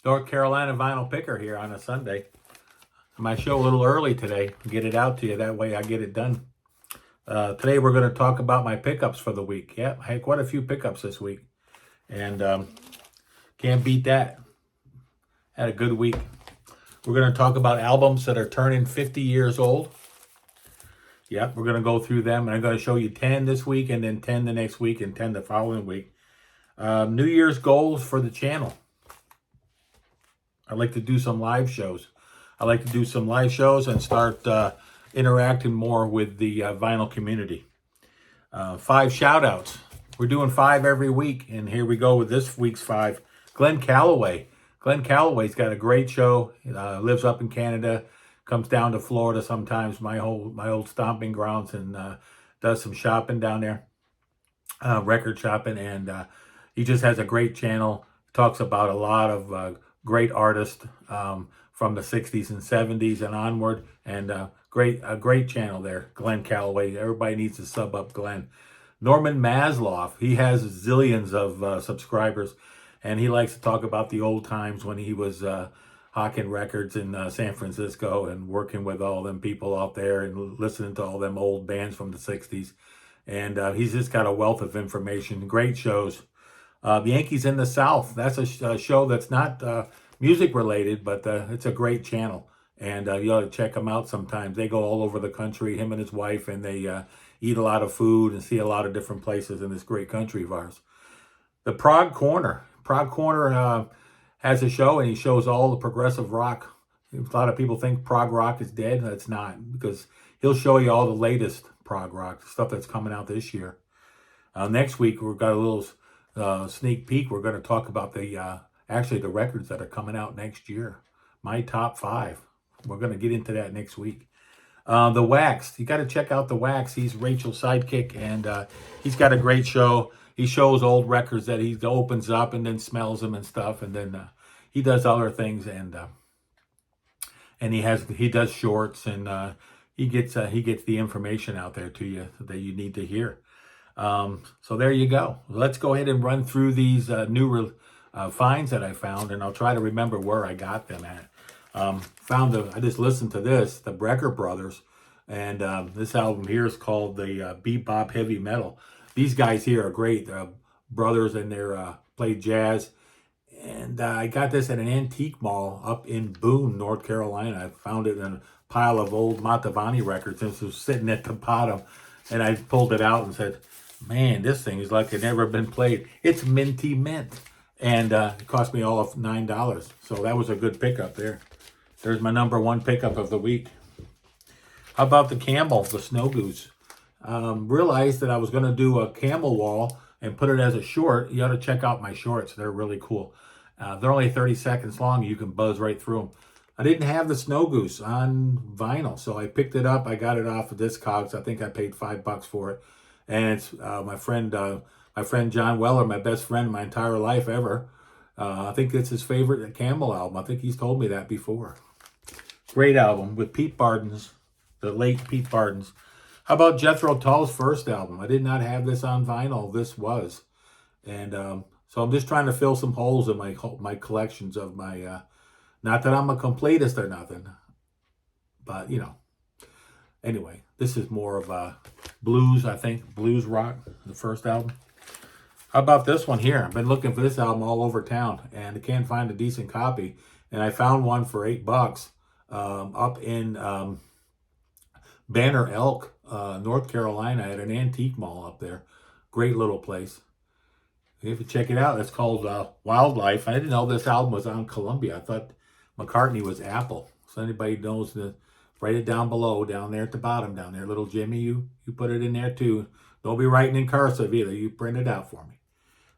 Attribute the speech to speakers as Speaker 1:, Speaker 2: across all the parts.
Speaker 1: North Carolina vinyl picker here on a Sunday. My show a little early today. Get it out to you. That way I get it done. Today we're going to talk about my pickups for the week. Yeah, I had quite a few pickups this week. And can't beat that. Had a good week. We're going to talk about albums that are turning 50 years old. Yep, we're going to go through them. And I'm going to show you 10 this week and then 10 the next week and 10 the following week. New Year's goals for the channel. I'd like to do some live shows. I like to do some live shows and start interacting more with the vinyl community. 5 shout-outs. We're doing 5 every week, and here we go with this week's 5. Glenn Calloway. Glenn Calloway's got a great show. Lives up in Canada, comes down to Florida sometimes, my old stomping grounds, and does some shopping down there, record shopping, and he just has a great channel. Talks about a lot of great artists from the 60s and 70s and onward, and a great channel there, Glenn Calloway. Everybody needs to sub up Glenn. Norman Masloff, he has zillions of subscribers, and he likes to talk about the old times when he was hawking records in San Francisco and working with all them people out there and listening to all them old bands from the 60s. And he's just got a wealth of information, great shows. The Yankees in the South, that's a show that's not music related, but it's a great channel. And you ought to check them out sometimes. They go all over the country, him and his wife, and they eat a lot of food and see a lot of different places in this great country of ours. The Prog Corner. Prog Corner has a show, and he shows all the progressive rock. A lot of people think prog rock is dead. That's not, because he'll show you all the latest prog rock, stuff that's coming out this year. Next week, we've got a little sneak peek. We're going to talk about actually the records that are coming out next year. My top 5. We're going to get into that next week. The Wax. You got to check out The Wax. He's Rachel's sidekick, and he's got a great show. He shows old records that he opens up and then smells them and stuff, and then he does other things, and he does shorts, and he gets the information out there to you that you need to hear. So there you go. Let's go ahead and run through these new finds that I found, and I'll try to remember where I got them at. I just listened to this, the Brecker Brothers, and this album here is called the Bebop Heavy Metal. These guys here are great. Brothers, and they're play jazz. And I got this at an antique mall up in Boone, North Carolina. I found it in a pile of old Matavani records, and it was sitting at the bottom. And I pulled it out and said, man, this thing is like it never been played. It's minty mint. And it cost me all of $9. So that was a good pickup there. There's my number 1 pickup of the week. How about the Camel, the Snow Goose? Realized that I was going to do a camel wall and put it as a short. You ought to check out my shorts. They're really cool. They're only 30 seconds long. You can buzz right through them. I didn't have the Snow Goose on vinyl, so I picked it up. I got it off of discogs. I think I paid $5 for it. And it's my friend John Weller, my best friend my entire life ever. I think it's his favorite Camel album. I think he's told me that before. Great album with Pete Bardens, the late Pete Bardens. How about Jethro Tull's first album? I did not have this on vinyl. This was. And so I'm just trying to fill some holes in my collections of my, not that I'm a completist or nothing, but, you know. Anyway, this is more of blues, I think. Blues rock, the first album. How about this one here? I've been looking for this album all over town, and I can't find a decent copy. And I found one for $8 up in Banner Elk, North Carolina, at an antique mall up there. Great little place. You have to check it out. It's called Wildlife. I didn't know this album was on Columbia. I thought McCartney was Apple. So anybody knows, write it down below, down there at the bottom, down there. Little Jimmy, you put it in there too. Don't be writing in cursive either. You print it out for me.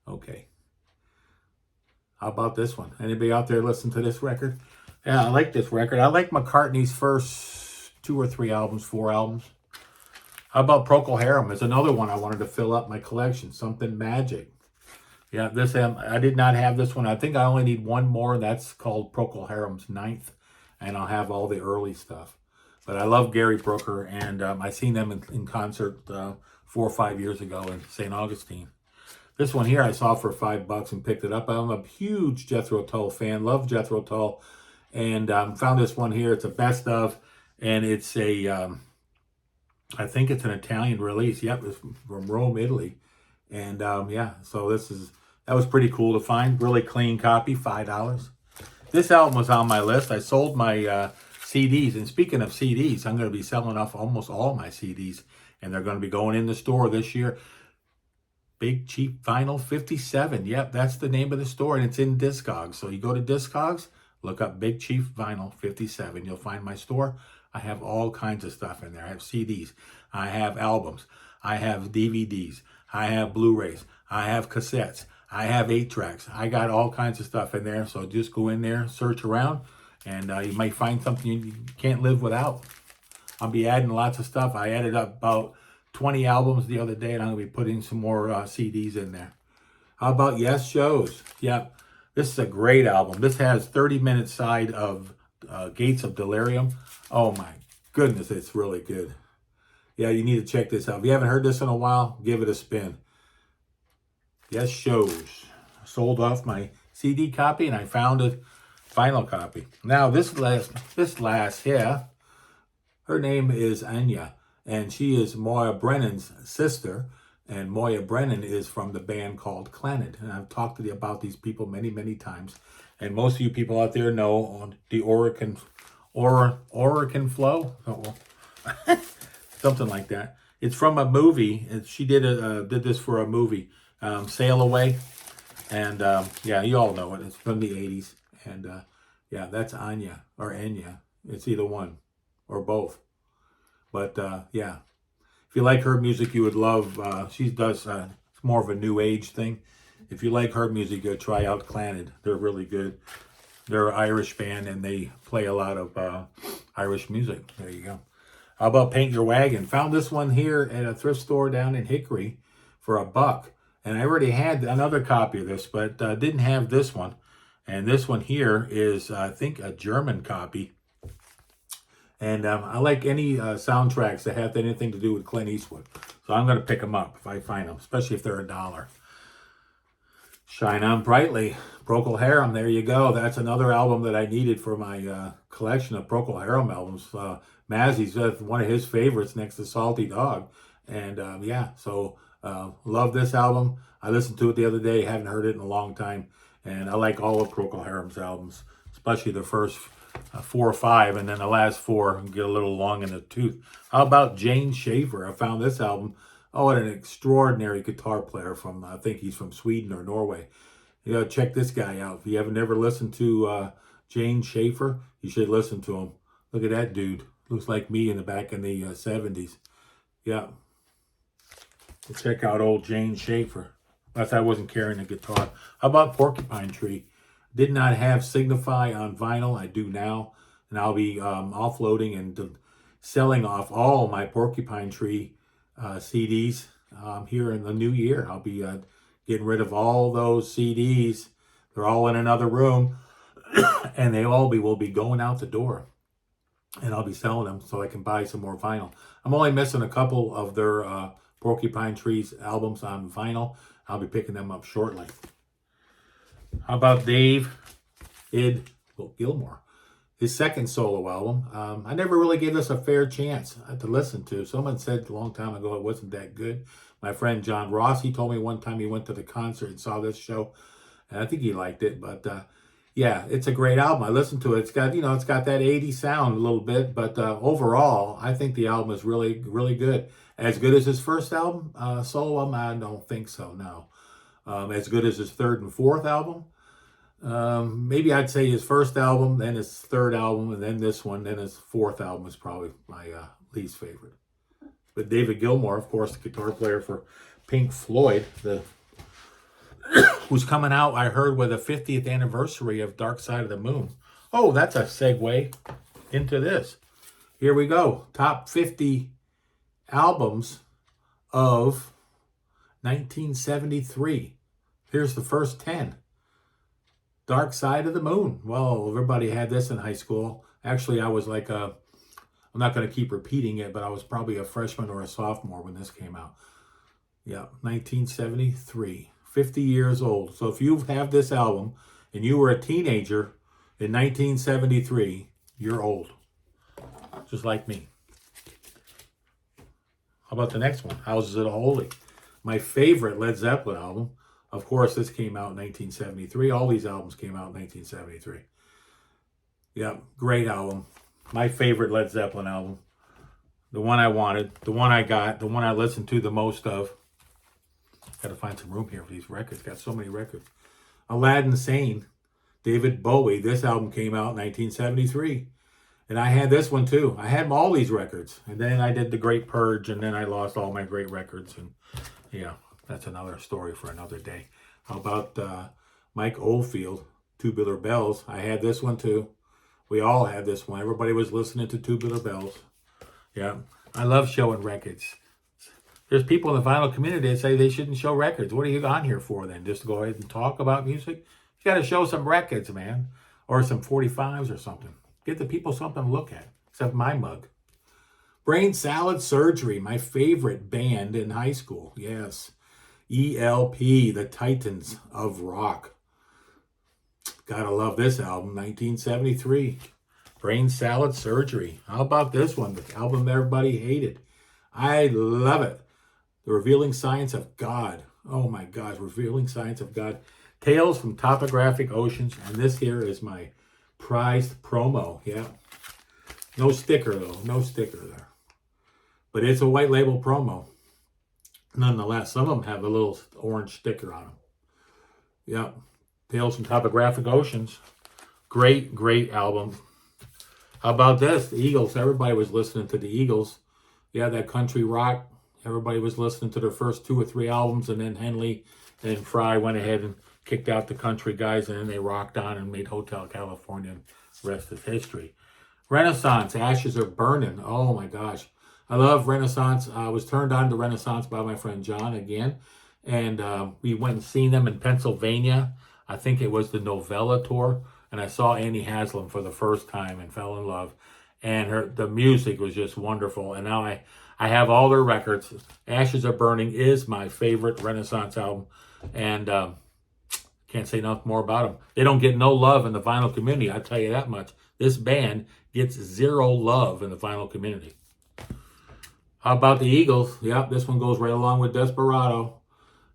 Speaker 1: Okay. How about this one? Anybody out there listen to this record? Yeah, I like this record. I like McCartney's first 2 or 3 albums, 4 albums. How about Procol Harum? There's another one I wanted to fill up my collection. Something Magic. Yeah, this I did not have this one. I think I only need one more. That's called Procol Harum's 9th. And I'll have all the early stuff. But I love Gary Brooker, and I seen them in concert 4 or 5 years ago in St. Augustine. This one here I saw for $5 and picked it up. I'm a huge Jethro Tull fan. Love Jethro Tull. And found this one here. It's a best of. And it's a, I think it's an Italian release. Yep, it's from Rome, Italy. And yeah, so that was pretty cool to find. Really clean copy, $5. This album was on my list. I sold my CDs. And speaking of CDs, I'm going to be selling off almost all my CDs. And they're going to be going in the store this year. Big Cheap Vinyl 57. Yep, that's the name of the store. And it's in Discogs. So you go to Discogs, look up Big Chief Vinyl 57. You'll find my store. I have all kinds of stuff in there. I have CDs. I have albums. I have DVDs. I have Blu-rays. I have cassettes. I have 8-tracks. I got all kinds of stuff in there. So just go in there, search around, and you might find something you can't live without. I'll be adding lots of stuff. I added up about 20 albums the other day, and I'm going to be putting some more CDs in there. How about Yes Shows? Yep. This is a great album. This has 30-minute side of Gates of Delirium. Oh my goodness, it's really good. Yeah, you need to check this out. If you haven't heard this in a while, give it a spin. Yes Shows. Sold off my CD copy, and I found a vinyl copy. Now, this last here, her name is Anya, and she is Moya Brennan's sister. And Moya Brennan is from the band called Clannad. And I've talked to you about these people many, many times. And most of you people out there know on the Oracan Flow. Oh, well. Something like that. It's from a movie. She did this for a movie, Sail Away. And yeah, you all know it. It's from the 80s. And yeah, that's Anya or Enya. It's either one or both. But yeah. If you like her music, you would love, she does, it's more of a new age thing. If you like her music, go try out Clannad. They're really good. They're an Irish band, and they play a lot of Irish music. There you go. How about Paint Your Wagon? Found this one here at a thrift store down in Hickory for $1. And I already had another copy of this, but didn't have this one. And this one here is, I think, a German copy. And I like any soundtracks that have anything to do with Clint Eastwood. So I'm going to pick them up if I find them, especially if they're $1. Shine On Brightly, Procol Harum, there you go. That's another album that I needed for my collection of Procol Harum albums. Mazzy's one of his favorites next to Salty Dog. And yeah, so love this album. I listened to it the other day, haven't heard it in a long time. And I like all of Procol Harum's albums, especially the first 4 or 5, and then the last 4 get a little long in the tooth. How about Jane Schaefer? I found this album. Oh, what an extraordinary guitar player from, I think he's from Sweden or Norway. You gotta check this guy out. If you haven't ever listened to Jane Schaefer, you should listen to him. Look at that dude. Looks like me in the back in the 70s. Yeah. So check out old Jane Schaefer. Unless I wasn't carrying a guitar. How about Porcupine Tree? Did not have Signify on vinyl. I do now. And I'll be offloading and selling off all my Porcupine Tree CDs here in the new year. I'll be getting rid of all those CDs. They're all in another room. And they all will be going out the door. And I'll be selling them so I can buy some more vinyl. I'm only missing a couple of their Porcupine Tree's albums on vinyl. I'll be picking them up shortly. How about Dave Gilmour? His second solo album. I never really gave this a fair chance to listen to. Someone said a long time ago it wasn't that good. My friend John Ross, he told me one time he went to the concert and saw this show. And I think he liked it. But yeah, it's a great album. I listened to it. It's got, it's got that 80s sound a little bit. But overall, I think the album is really, really good. As good as his first album, solo album? I don't think so, no. As good as his third and fourth album. Maybe I'd say his first album, then his third album, and then this one, then his fourth album is probably my least favorite. But David Gilmour, of course, the guitar player for Pink Floyd, who's coming out, I heard, with the 50th anniversary of Dark Side of the Moon. Oh, that's a segue into this. Here we go. Top 50 albums of 1973. Here's the first 10. Dark Side of the Moon. Well, everybody had this in high school. Actually, I was like I'm not going to keep repeating it, but I was probably a freshman or a sophomore when this came out. Yeah, 1973. 50 years old. So if you have this album and you were a teenager in 1973, you're old. Just like me. How about the next one? Houses of the Holy. My favorite Led Zeppelin album. Of course, this came out in 1973. All these albums came out in 1973. Yep, great album. My favorite Led Zeppelin album. The one I wanted, the one I got, the one I listened to the most of. Got to find some room here for these records. Got so many records. Aladdin Sane, David Bowie. This album came out in 1973. And I had this one too. I had all these records. And then I did the Great Purge, and then I lost all my great records. And yeah, that's another story for another day. How about Mike Oldfield, Tubular Bells? I had this one too. We all had this one. Everybody was listening to Tubular Bells. Yeah, I love showing records. There's people in the vinyl community that say they shouldn't show records. What are you on here for then? Just to go ahead and talk about music? You got to show some records, man. Or some 45s or something. Get the people something to look at. Except my mug. Brain Salad Surgery, my favorite band in high school. Yes. ELP, the Titans of Rock. Gotta love this album, 1973. Brain Salad Surgery. How about this one? The album everybody hated. I love it. The Revealing Science of God. Oh my gosh, Revealing Science of God. Tales from Topographic Oceans. And this here is my prized promo. Yeah. No sticker though. No sticker there. But it's a white label promo. Nonetheless, some of them have a little orange sticker on them. Yeah. Tales from Topographic Oceans. Great, great album. How about this? The Eagles. Everybody was listening to the Eagles. Yeah, that country rock. Everybody was listening to their first 2 or 3 albums, and then Henley and Fry went ahead and kicked out the country guys, and then they rocked on and made Hotel California, and the rest is history. Renaissance, Ashes Are Burning. Oh my gosh. I love Renaissance. I was turned on to Renaissance by my friend John again, and we went and seen them in Pennsylvania. I think it was the Novella tour, and I saw Annie Haslam for the first time and fell in love. And the music was just wonderful. And now I have all their records. Ashes Are Burning is my favorite Renaissance album. And can't say nothing more about them. They don't get no love in the vinyl community, I'll tell you that much. This band gets 0 love in the vinyl community. How about the Eagles? Yep, this one goes right along with Desperado.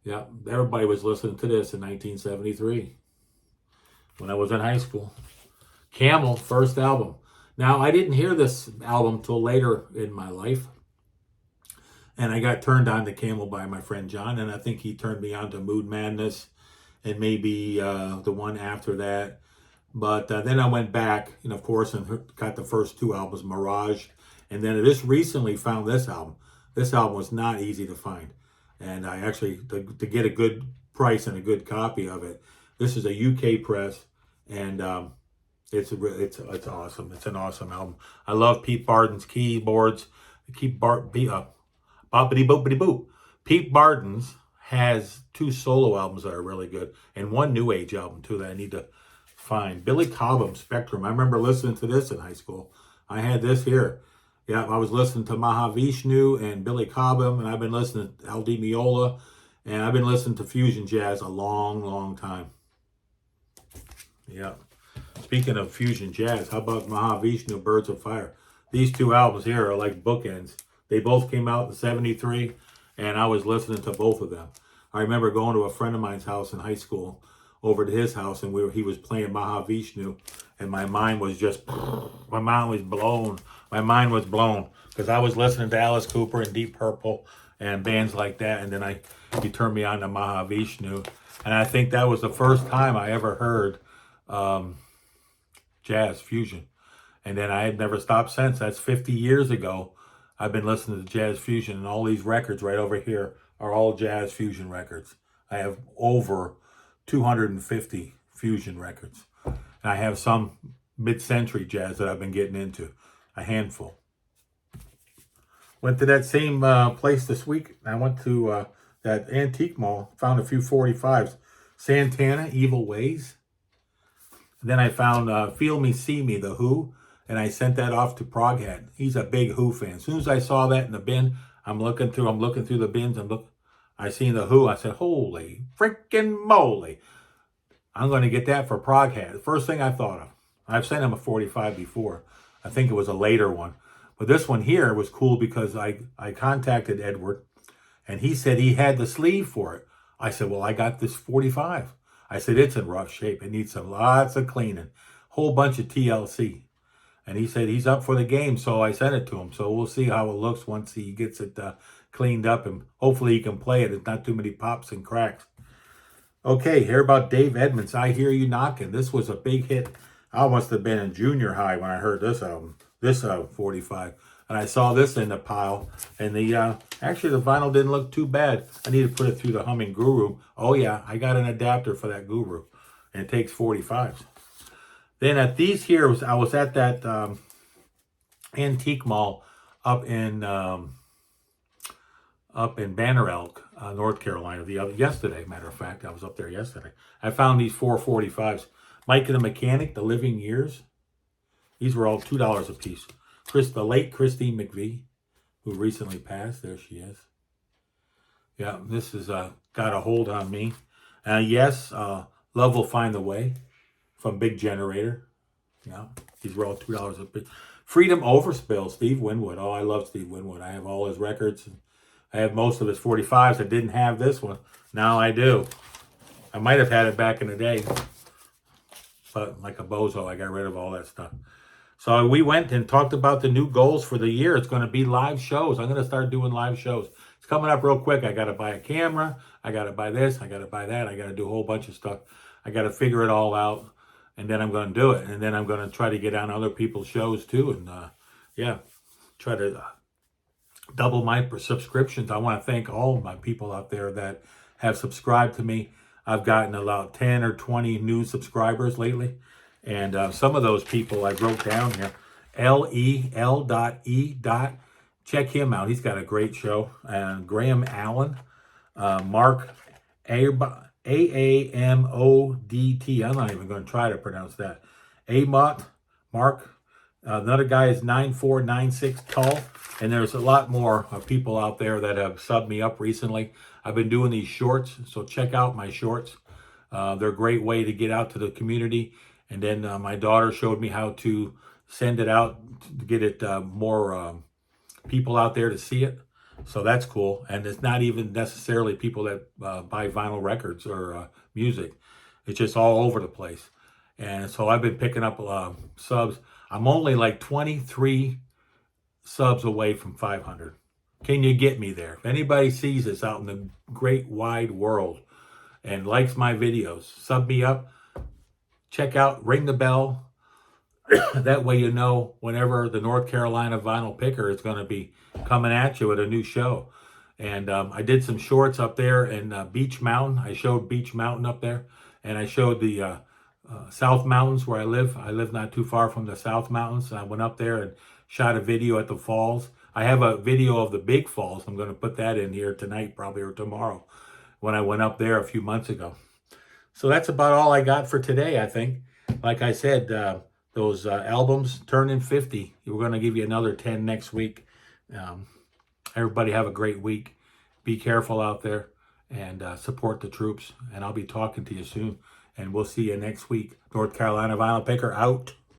Speaker 1: Yep, everybody was listening to this in 1973 when I was in high school. Camel, first album. Now, I didn't hear this album till later in my life. And I got turned on to Camel by my friend John. And I think he turned me on to Mood Madness and maybe the one after that. But then I went back, and of course, and got the first 2 albums, Mirage. And then I just recently found this album. This album was not easy to find. And I actually, to get a good price and a good copy of it, this is a UK press. And it's awesome. It's an awesome album. I love Pete Barden's keyboards. Boppity boopity boop. Pete Barden's has 2 solo albums that are really good, and 1 new age album too that I need to find. Billy Cobham, Spectrum. I remember listening to this in high school. I had this here. Yeah, I was listening to Mahavishnu and Billy Cobham, and I've been listening to Al Di Meola, and I've been listening to fusion jazz a long, long time. Yeah. Speaking of fusion jazz, how about Mahavishnu, Birds of Fire? These 2 albums here are like bookends. They both came out in 73, and I was listening to both of them. I remember going to a friend of mine's house in high school, over to his house, and he was playing Mahavishnu, and my mind was blown. My mind was blown, because I was listening to Alice Cooper and Deep Purple and bands like that, and then he turned me on to Mahavishnu, and I think that was the first time I ever heard jazz fusion. And then I had never stopped since. That's 50 years ago. I've been listening to jazz fusion, and all these records right over here are all jazz fusion records. I have over 250 fusion records. And I have some mid-century jazz that I've been getting into, a handful. Went to that same place this week. I went to that antique mall, found a few 45s. Santana, Evil Ways. Then I found Feel Me, See Me, The Who, and I sent that off to Proghead. He's a big Who fan. As soon as I saw that in the bin, I'm looking through the bins, I seen the Who. I said, holy freaking moly. I'm going to get that for Proghat. First thing I thought of. I've sent him a 45 before. I think it was a later one. But this one here was cool because I contacted Edward, and he said he had the sleeve for it. I said, well, I got this 45. I said, it's in rough shape. It needs lots of cleaning. Whole bunch of TLC. And he said he's up for the game, so I sent it to him. So we'll see how it looks once he gets it cleaned up, and hopefully he can play it. It's not too many pops and cracks. Okay, hear about Dave Edmunds, I Hear You Knocking. This was a big hit. I must have been in junior high when I heard this album, this 45. And I saw this in the pile, and the actually the vinyl didn't look too bad. I need to put it through the Humming Guru. Oh yeah, I got an adapter for that Guru, and it takes 45s. Then at these here, I was at that antique mall up in Banner Elk, North Carolina, yesterday. Matter of fact, I was up there yesterday. I found these 445s. Mike and the Mechanic, The Living Years. These were all $2 a piece. The late Christine McVie, who recently passed. There she is. Yeah, this has got a hold on me. Yes, Love Will Find the Way from Big Generator. Yeah, these were all $2 a piece. Freedom Overspill, Steve Winwood. Oh, I love Steve Winwood. I have all his records. I have most of his 45s. I didn't have this one. Now I do. I might have had it back in the day, but like a bozo, I got rid of all that stuff. So we went and talked about the new goals for the year. It's going to be live shows. I'm going to start doing live shows. It's coming up real quick. I got to buy a camera. I got to buy this. I got to buy that. I got to do a whole bunch of stuff. I got to figure it all out, and then I'm going to do it. And then I'm going to try to get on other people's shows too, and yeah, try to double my subscriptions. I want to thank all of my people out there that have subscribed to me. I've gotten about 10 or 20 new subscribers lately. And some of those people I wrote down here. L.E.L.E. Check him out. He's got a great show. And Graham Allen. Mark A-A-M-O-D-T. I'm not even going to try to pronounce that. Amot. Mark. Another guy is 9496 tall. And there's a lot more people out there that have subbed me up recently. I've been doing these shorts, so check out my shorts. They're a great way to get out to the community. And then my daughter showed me how to send it out to get it more people out there to see it. So that's cool. And it's not even necessarily people that buy vinyl records or music. It's just all over the place. And so I've been picking up subs. I'm only like 23 subs away from 500. Can you get me there? If anybody sees this out in the great wide world and likes my videos, sub me up, check out, ring the bell. That way you know whenever the North Carolina Vinyl Picker is going to be coming at you with a new show. And I did some shorts up there in Beach Mountain. I showed Beach Mountain up there. And I showed the South Mountains where I live. I live not too far from the South Mountains. I went up there and shot a video at the falls. I have a video of the big falls. I'm going to put that in here tonight, probably, or tomorrow, when I went up there a few months ago. So that's about all I got for today, I think. Like I said, those albums turning 50. We're going to give you another 10 next week. Everybody have a great week. Be careful out there and support the troops. And I'll be talking to you soon. And we'll see you next week. North Carolina Vinyl Picker out.